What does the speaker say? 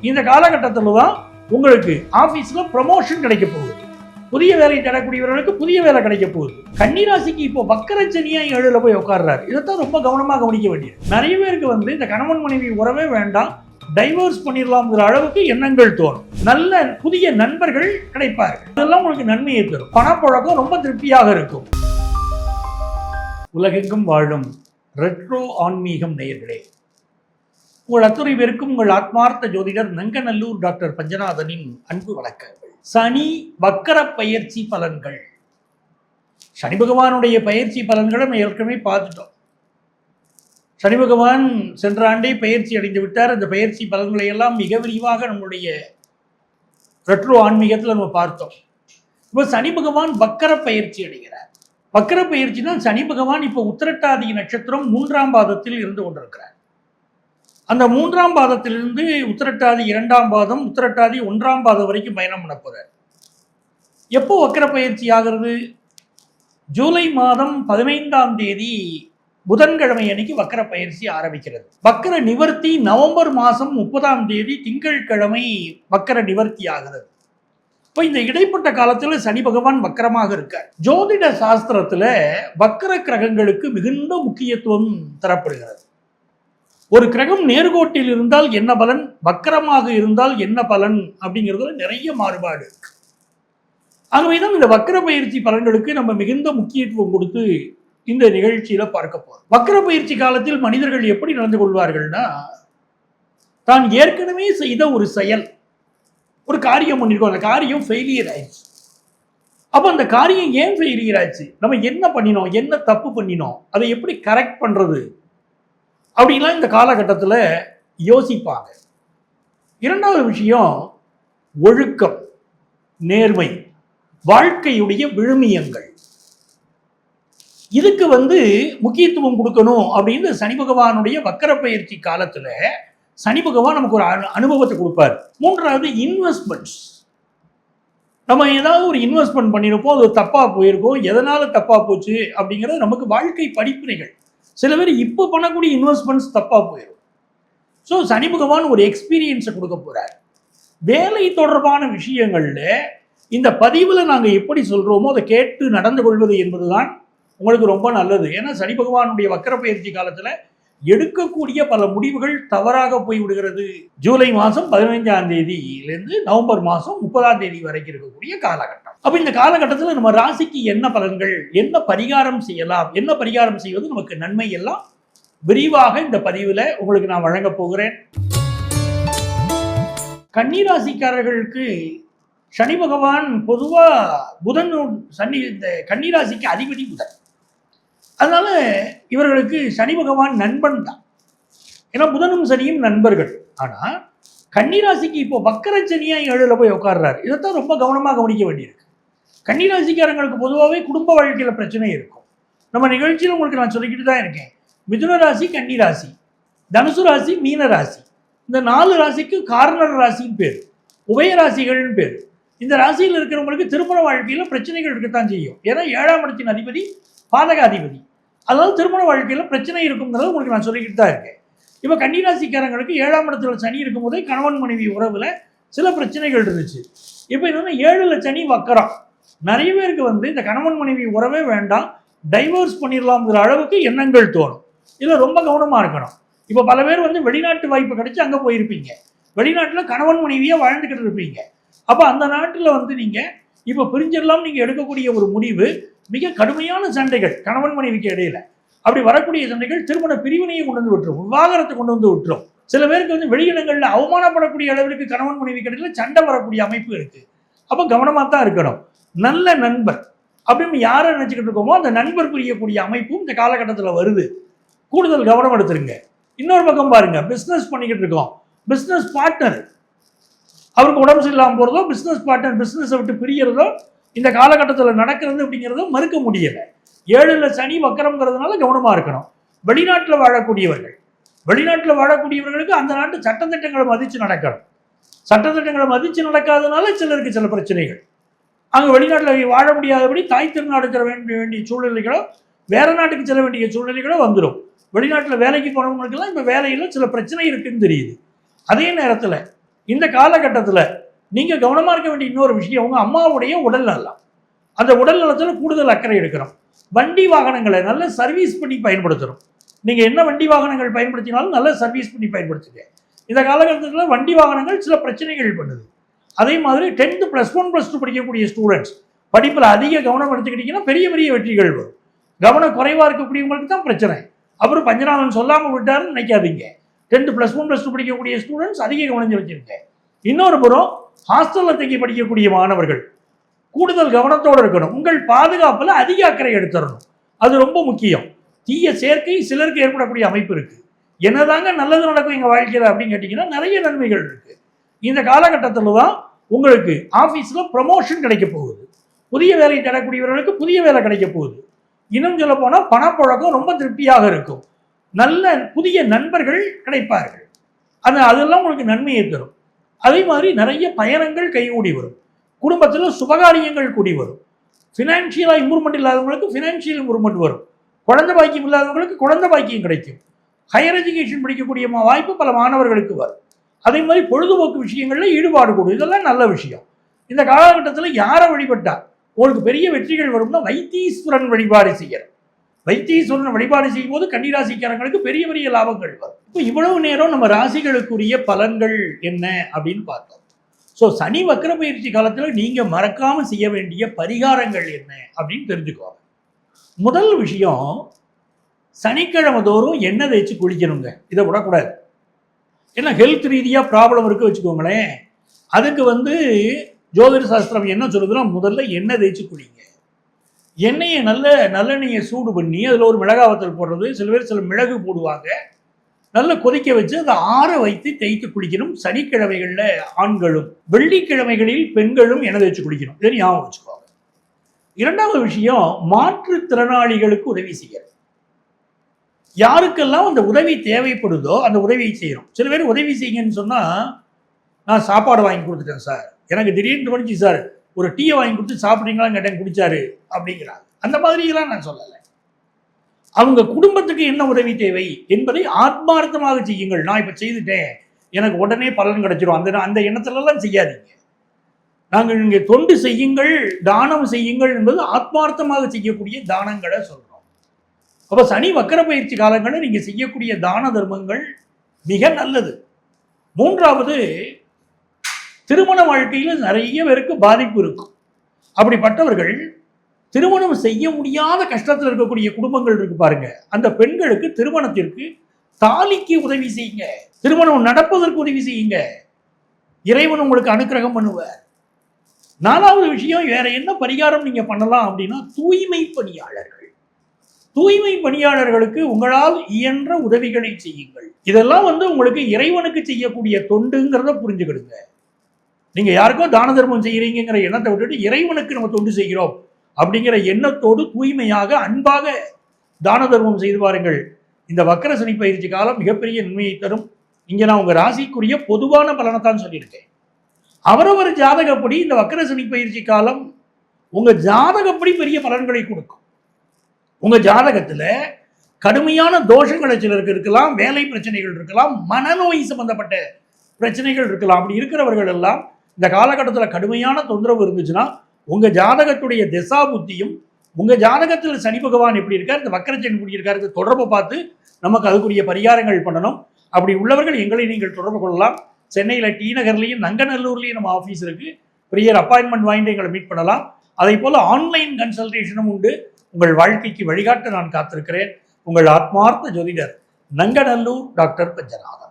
இந்த காலகட்டத்தில் தான் உங்களுக்கு ஆபீஸ்ல ப்ரமோஷன் கிடைக்க போகுது. புதிய வேலை தேடக்கூடியவர்களுக்கு புதிய வேலை கிடைக்க போகுது. கன்னிராசிக்கு இப்போ வக்கரச்சனியா 7ல போய் உட்கார்றாரு. இதைத்தான் ரொம்ப கவனமாக கவனிக்க வேண்டியது. நிறைய பேருக்கு இந்த கணவன் மனைவி உறவே வேண்டாம், டைவர்ஸ் பண்ணிடலாம்ங்கிற அளவுக்கு எண்ணங்கள் தோணும். நல்ல புதிய நண்பர்கள் கிடைப்பார்கள். இதெல்லாம் உங்களுக்கு நன்மையை தரும். பணப்பழக்கம் ரொம்ப திருப்தியாக இருக்கும். உலகெங்கும் வாழும் ரெட்ரோ ஆன்மீகம் நேயர்களே, உங்கள் அத்துறை பேருக்கும் உங்கள் ஆத்மார்த்த ஜோதிடர் நங்கநல்லூர் டாக்டர் பஞ்சநாதனின் அன்பு வணக்கங்கள். சனி வக்கர பயிற்சி பலன்கள். சனி பகவானுடைய பயிற்சி பலன்களை நம்ம ஏற்கனவே பார்த்துட்டோம். சனி பகவான் சென்ற ஆண்டே பயிற்சி அடைந்து விட்டார். அந்த பயிற்சி பலன்களை எல்லாம் மிக விரிவாக நம்முடைய ரெட்ரோ ஆன்மீகத்தில் நம்ம பார்த்தோம். இப்போ சனி பகவான் வக்கர பயிற்சி அடைகிறார். வக்கர பயிற்சினா சனி பகவான் இப்போ உத்திரட்டாதி நட்சத்திரம் 3ஆம் பாதத்தில் இருந்து கொண்டிருக்கிறார். அந்த 3ஆம் பாதத்திலிருந்து உத்திரட்டாதி 2ஆம் பாதம், உத்திரட்டாதி 1ஆம் பாதம் வரைக்கும் பயணம் பண்ண போறார். எப்போ வக்கர பயிற்சி ஆகிறது? ஜூலை மாதம் 15ஆம் தேதி புதன்கிழமை அன்னைக்கு வக்கர பயிற்சி ஆரம்பிக்கிறது. வக்கர நிவர்த்தி நவம்பர் மாதம் 30ஆம் தேதி திங்கட்கிழமை வக்கர நிவர்த்தி ஆகிறது. இப்போ இந்த இடைப்பட்ட காலத்தில் சனி பகவான் வக்கரமாக இருக்கார். ஜோதிட சாஸ்திரத்தில் வக்கர கிரகங்களுக்கு மிகுந்த முக்கியத்துவம் தரப்படுகிறது. ஒரு கிரகம் நேர்கோட்டில் இருந்தால் என்ன பலன், வக்கரமாக இருந்தால் என்ன பலன் அப்படிங்கிறதுல நிறைய மாறுபாடு இருக்கு. ஆகவேதான் இந்த வக்கர பயிற்சி பலன்களுக்கு நம்ம மிகுந்த முக்கியத்துவம் கொடுத்து இந்த நிகழ்ச்சியில பார்க்க போறோம். வக்கர பயிற்சி காலத்தில் மனிதர்கள் எப்படி நடந்து கொள்வார்கள்னா, தான் ஏற்கனவே செய்த ஒரு செயல், ஒரு காரியம் பண்ணிருக்கோம், அந்த காரியம் ஃபெயிலியர் ஆயிடுச்சு. அப்போ அந்த காரியம் ஏன் ஃபெயிலியர் ஆச்சு, நம்ம என்ன பண்ணினோம், என்ன தப்பு பண்ணினோம், அதை எப்படி கரெக்ட் பண்றது அப்படின்லாம் இந்த காலகட்டத்தில் யோசிப்பாங்க. இரண்டாவது விஷயம் ஒழுக்கம், நேர்மை, வாழ்க்கையுடைய விழுமியங்கள். இதுக்கு முக்கியத்துவம் கொடுக்கணும் அப்படின்னு சனி பகவானுடைய வக்கர பயிற்சி காலத்தில் சனி பகவான் நமக்கு ஒரு அனுபவத்தை கொடுப்பார். மூன்றாவது இன்வெஸ்ட்மெண்ட்ஸ். நம்ம ஏதாவது ஒரு இன்வெஸ்ட்மெண்ட் பண்ணியிருப்போம், அது தப்பாக போயிருக்கோம், எதனால தப்பாக போச்சு அப்படிங்கிறது நமக்கு வாழ்க்கை படிப்பினைகள். சில பேர் இப்போ பண்ணக்கூடிய இன்வெஸ்ட்மெண்ட்ஸ் தப்பாக போயிடும். ஸோ சனி பகவான் ஒரு எக்ஸ்பீரியன்ஸை கொடுக்க போகிறார். வேலை தொடர்பான விஷயங்களில் இந்த பதிவில் நாங்கள் எப்படி சொல்கிறோமோ அதை கேட்டு நடந்து கொள்வது என்பதுதான் உங்களுக்கு ரொம்ப நல்லது. ஏன்னா சனி பகவானுடைய வக்கர பயிற்சி காலத்தில் எடுக்கக்கூடிய பல முடிவுகள் தவறாக போய்விடுகிறது. ஜூலை மாதம் 15ஆம் தேதியிலிருந்து நவம்பர் மாதம் 30ஆம் தேதி வரைக்கும் இருக்கக்கூடிய காலகட்டம். அப்போ இந்த காலகட்டத்தில் நம்ம ராசிக்கு என்ன பலன்கள், என்ன பரிகாரம் செய்யலாம், என்ன பரிகாரம் செய்வது நமக்கு நன்மை, எல்லாம் விரிவாக இந்த பதிவில் உங்களுக்கு நான் வழங்க போகிறேன். கன்னிராசிக்காரர்களுக்கு சனி பகவான் பொதுவாக புதன், சனி இந்த கன்னிராசிக்கு அதிபதி புதன். அதனால இவர்களுக்கு சனி பகவான் நண்பன் தான். ஏன்னா புதனும் சனியும் நண்பர்கள். ஆனால் கன்னிராசிக்கு இப்போ வக்கரச்சனியா 7ல போய் உட்கார்றாரு. இதைத்தான் ரொம்ப கவனமாக கவனிக்க வேண்டியிருக்கு. கன்னிராசிக்காரங்களுக்கு பொதுவாகவே குடும்ப வாழ்க்கையில் பிரச்சனை இருக்கும். நம்ம நிகழ்ச்சியில் உங்களுக்கு நான் சொல்லிக்கிட்டு தான் இருக்கேன். மிதுன ராசி, கன்னிராசி, தனுசு ராசி, மீன ராசி, இந்த 4 ராசிக்கு கார்னர் ராசின்னு பேர், உபயராசிகள்னு பேர். இந்த ராசியில் இருக்கிறவங்களுக்கு திருமண வாழ்க்கையில் பிரச்சனைகள் இருக்கத்தான் செய்யும். ஏன்னா 7ஆம் இடத்தின் அதிபதி பாதகாதிபதி. அதாவது திருமண வாழ்க்கையில் பிரச்சனை இருக்குங்கிறது உங்களுக்கு நான் சொல்லிக்கிட்டு தான் இருக்கேன். இப்போ கன்னிராசிக்காரங்களுக்கு 7ஆம் இடத்துல சனி இருக்கும்போதே கணவன் மனைவி உறவில் சில பிரச்சனைகள் இருந்துச்சு. இப்போ என்னன்னா 7ல் சனி வக்கரம். நிறைய பேருக்கு இந்த கணவன் மனைவி உறவே வேண்டாம், டைவர்ஸ் பண்ணிடலாம்ங்கிற அளவுக்கு எண்ணங்கள் தோணும். இதில் ரொம்ப கவனமாக இருக்கணும். இப்போ பல பேர் வெளிநாட்டு வாய்ப்பு கிடைச்சி அங்கே போயிருப்பீங்க. வெளிநாட்டில் கணவன் மனைவியாக வாழ்ந்துக்கிட்டு இருப்பீங்க. அப்போ அந்த நாட்டில் நீங்கள் இப்போ பிரிஞ்சிடலாம் நீங்கள் எடுக்கக்கூடிய ஒரு முடிவு மிக கடுமையான சண்டைகள் கணவன் மனைவிக்கு இடையில. அப்படி வரக்கூடிய சண்டைகள் திருமண பிரிவினையை கொண்டு வந்து விட்டுரும், விவாகரத்தை கொண்டு வந்து விட்டுரும். சில பேருக்கு வெளியிடங்களில் அவமானப்படக்கூடிய அளவிற்கு கணவன் மனைவி இடையில சண்டை வரக்கூடிய அமைப்பு இருக்கு. அப்போ கவனமாக தான் இருக்கணும். நல்ல நண்பர் அப்படின்னு யாரை நினைச்சுக்கிட்டு இருக்கோமோ அந்த நண்பர் புரியக்கூடிய அமைப்பும் இந்த காலகட்டத்தில் வருது. கூடுதல் கவனம் எடுத்துருங்க. இன்னொரு பக்கம் பாருங்க, பிஸ்னஸ் பண்ணிக்கிட்டு இருக்கோம், பிஸ்னஸ் பார்ட்னர் அவருக்கு உடம்பு சரியில்லாமல் போகிறதோ, பிஸ்னஸ் பார்ட்னர் பிஸ்னஸை விட்டு பிரியறதோ இந்த காலகட்டத்தில் நடக்கிறது அப்படிங்கிறத மறுக்க முடியலை. 7ல் சனி வக்கரம்ங்கிறதுனால கவனமாக இருக்கணும். வெளிநாட்டில் வாழக்கூடியவர்களுக்கு அந்த நாட்டு சட்டத்திட்டங்களை மதித்து நடக்கணும். சட்டத்திட்டங்களை மதித்து நடக்காதனால சிலருக்கு சில பிரச்சனைகள். அங்கே வெளிநாட்டில் வாழ முடியாதபடி தாய் திருநாடு செல்ல வேண்டிய சூழ்நிலைகளோ, வேற நாட்டுக்கு செல்ல வேண்டிய சூழ்நிலைகளோ வந்துடும். வெளிநாட்டில் வேலைக்கு போனவங்களுக்கெல்லாம் இப்போ வேலையில் சில பிரச்சனை இருக்குன்னு தெரியுது. அதே நேரத்தில் இந்த காலகட்டத்தில் நீங்கள் கவனமாக இருக்க வேண்டிய இன்னொரு விஷயம், உங்கள் அம்மாவுடைய உடல் நலம். அந்த உடல் நலத்தில் கூடுதல் அக்கறை எடுக்கணும். வண்டி வாகனங்களை நல்ல சர்வீஸ் பண்ணி பயன்படுத்தணும். நீங்கள் என்ன வண்டி வாகனங்கள் பயன்படுத்தினாலும் நல்ல சர்வீஸ் பண்ணி பயன்படுத்துங்க. இந்த காலகட்டத்தில் வண்டி வாகனங்கள் சில பிரச்சனைகள் பண்ணுது. அதே மாதிரி 10th +1 +2 படிக்கக்கூடிய ஸ்டூடெண்ட்ஸ் படிப்பில் அதிக கவனம் எடுத்துக்கிட்டிங்கன்னா பெரிய பெரிய வெற்றிகள் வரும். கவனம் குறைவாக இருக்கக்கூடியவங்களுக்கு தான் பிரச்சனை. அப்புறம் பஞ்சநாதன் சொல்லாமல் விட்டாருன்னு நினைக்காதீங்க. 10th +1 +2 படிக்கக்கூடிய ஸ்டூடெண்ட்ஸ் அதிக கவனம் வச்சிருக்கேன். இன்னொரு புறம் ஹாஸ்டலில் தங்கி படிக்கக்கூடிய மாணவர்கள் கூடுதல் கவனத்தோடு இருக்கணும். உங்கள் பாதுகாப்பில் அதிக அக்கறை எடுத்துடணும். அது ரொம்ப முக்கியம். தீய சேர்க்கை சிலருக்கு ஏற்படக்கூடிய அமைப்பு இருக்குது. என்னதாங்க நல்லது நடக்கும் எங்கள் வாழ்க்கையில் அப்படின்னு கேட்டிங்கன்னா நிறைய நன்மைகள் இருக்குது. இந்த காலகட்டத்தில் தான் உங்களுக்கு ஆஃபீஸில் ப்ரமோஷன் கிடைக்க போகுது. புதிய வேலை தேடக்கூடியவர்களுக்கு புதிய வேலை கிடைக்க போகுது. இன்னும் சொல்ல போனால் பணப்புழக்கம் ரொம்ப திருப்தியாக இருக்கும். நல்ல புதிய நண்பர்கள் கிடைப்பார்கள். அதெல்லாம் உங்களுக்கு நன்மையை தரும். அதே மாதிரி நிறைய பயணங்கள் கைகூடி வரும். குடும்பத்தில் சுபகாரியங்கள் கூடி வரும். ஃபினான்ஷியலாக இம்ப்ரூவ்மெண்ட் இல்லாதவங்களுக்கு ஃபினான்ஷியல் இம்ப்ரூவ்மெண்ட் வரும். குழந்தை பாக்கியம் இல்லாதவங்களுக்கு குழந்தை பாக்கியம் கிடைக்கும். ஹையர் எஜுகேஷன் படிக்கக்கூடிய வாய்ப்பு பல மாணவர்களுக்கு வரும். அதே மாதிரி பொழுதுபோக்கு விஷயங்களில் ஈடுபாடு கூடும். இதெல்லாம் நல்ல விஷயம். இந்த காலகட்டத்தில் யாரை வழிபட்டா உங்களுக்கு பெரிய வெற்றிகள் வரும்னா வைத்தீஸ்வரன் வழிபாடு செய்யணும். வைத்தீஸ்வரன் வழிபாடு செய்யும் போது கன்னிராசிக்காரங்களுக்கு பெரிய பெரிய லாபங்கள் வரும். இப்போ இவ்வளவு நேரம் நம்ம ராசிகளுக்குரிய பலன்கள் என்ன அப்படின்னு பார்த்தோம். ஸோ சனி வக்ர பயிற்சி காலத்தில் நீங்கள் மறக்காமல் செய்ய வேண்டிய பரிகாரங்கள் என்ன அப்படின்னு தெரிஞ்சுக்குவாங்க. முதல் விஷயம், சனிக்கிழமை தோறும் எண்ணெய் தேய்ச்சி குளிக்கணுங்க. இதை விடக்கூடாது. ஏன்னா ஹெல்த் ரீதியாக ப்ராப்ளம் இருக்குது வச்சுக்கோங்களேன். அதுக்கு ஜோதிட சாஸ்திரம் என்ன சொல்லுதுன்னா, முதல்ல எண்ணெய் தேய்ச்சி குளிங்க. எண்ணெயை நல்லெண்ணெயை சூடு பண்ணி அதில் ஒரு மிளகாவத்தல் போடுறது, சில பேர் சில மிளகு போடுவாங்க. நல்லா கொதிக்க வச்சு அதை ஆற வைத்து தேய்த்து குளிக்கணும். சனிக்கிழமைகளில் ஆண்களும், வெள்ளிக்கிழமைகளில் பெண்களும் எண்ணெய் தேய்ச்சி குளிக்கணும். இதை ஞாபகம் வச்சுக்கோங்க. இரண்டாவது விஷயம், மாற்றுத்திறனாளிகளுக்கு உதவி செய்யணும். யாருக்கெல்லாம் அந்த உதவி தேவைப்படுதோ அந்த உதவியை செய்யணும். சில பேர் உதவி செய்யுங்கன்னு சொன்னால், நான் சாப்பாடு வாங்கி கொடுத்துட்டேன் சார், எனக்கு திடீர்னு தோணுச்சு சார், ஒரு டீயை வாங்கி கொடுத்து சாப்பிட்றீங்களான்னு கேட்டேன், குடிச்சாரு அப்படிங்கிறாங்க. அந்த மாதிரியெல்லாம் நான் சொல்லலை. அவங்க குடும்பத்துக்கு என்ன உதவி தேவை என்பதை ஆத்மார்த்தமாக செய்யுங்கள். நான் இப்போ செய்துட்டேன், எனக்கு உடனே பலன் கிடைச்சிடும், அந்த எண்ணத்துலலாம் செய்யாதீங்க. நாங்கள் இங்கே தொண்டு செய்யுங்கள், தானம் செய்யுங்கள் என்பது ஆத்மார்த்தமாக செய்யக்கூடிய தானங்களை சொல்கிறோம். அப்போ சனி வக்கர பயிற்சி காலங்களில் நீங்கள் செய்யக்கூடிய தான தர்மங்கள் மிக நல்லது. மூன்றாவது, திருமண வாழ்க்கையில் நிறைய பேருக்கு பாதிப்பு இருக்கும். அப்படிப்பட்டவர்கள் திருமணம் செய்ய முடியாத கஷ்டத்தில் இருக்கக்கூடிய குடும்பங்கள் இருக்கு பாருங்க, அந்த பெண்களுக்கு திருமணத்திற்கு தாலிக்கு உதவி செய்யுங்க, திருமணம் நடப்பதற்கு உதவி செய்யுங்க. இறைவன் உங்களுக்கு அனுக்கிரகம் பண்ணுவார். நாலாவது விஷயம், வேற என்ன பரிகாரம் நீங்க பண்ணலாம் அப்படின்னா, தூய்மை பணியாளர்கள். தூய்மை பணியாளர்களுக்கு உங்களால் இயன்ற உதவிகளை செய்யுங்கள். இதெல்லாம் உங்களுக்கு இறைவனுக்கு செய்யக்கூடிய தொண்டுங்கிறத புரிஞ்சுக்கிடுங்க. நீங்க யாருக்கோ தான தர்மம் செய்யறீங்கிற எண்ணத்தை விட்டுட்டு இறைவனுக்கு நம்ம தொண்டு செய்கிறோம் அப்படிங்கிற எண்ணத்தோடு தூய்மையாக அன்பாக தான தர்மம் செய்து பாருங்கள். இந்த வக்கர சனி பயிற்சி காலம் மிகப்பெரிய நன்மையை தரும். இங்க நான் உங்க ராசிக்குரிய பொதுவான பலனை தான் சொல்லியிருக்கேன். அவரவர் ஜாதகப்படி இந்த வக்கர சனி பயிற்சி காலம் உங்க ஜாதகப்படி பெரிய பலன்களை கொடுக்கும். உங்க ஜாதகத்துல கடுமையான தோஷங்களை சிலருக்கு இருக்கலாம், வேலை பிரச்சனைகள் இருக்கலாம், மனநோய் சம்பந்தப்பட்ட பிரச்சனைகள் இருக்கலாம். அப்படி இருக்கிறவர்கள் எல்லாம் இந்த காலகட்டத்தில் கடுமையான தொந்தரவு இருந்துச்சுன்னா உங்க ஜாதகத்துடைய திசா புத்தியும், உங்க ஜாதகத்தில் சனி பகவான் எப்படி இருக்கார், இந்த வக்கரச்சனி எப்படி இருக்காரு தொடர்பு பார்த்து நமக்கு அதுக்குரிய பரிகாரங்கள் பண்ணணும். அப்படி உள்ளவர்கள் எங்களை நீங்கள் தொடர்பு கொள்ளலாம். சென்னையில் டி நகர்லையும் நங்கநல்லூர்லையும் நம்ம ஆஃபீஸ் இருக்கு. ப்ரியர் அப்பாயின்மெண்ட் வாங்கிட்டு எங்களை மீட் பண்ணலாம். அதே போல் ஆன்லைன் கன்சல்டேஷனும் உண்டு. உங்கள் வாழ்க்கைக்கு வழிகாட்ட நான் காத்திருக்கிறேன். உங்கள் ஆத்மார்த்த ஜோதிடர் நங்கநல்லூர் டாக்டர் பஞ்சநாதன்.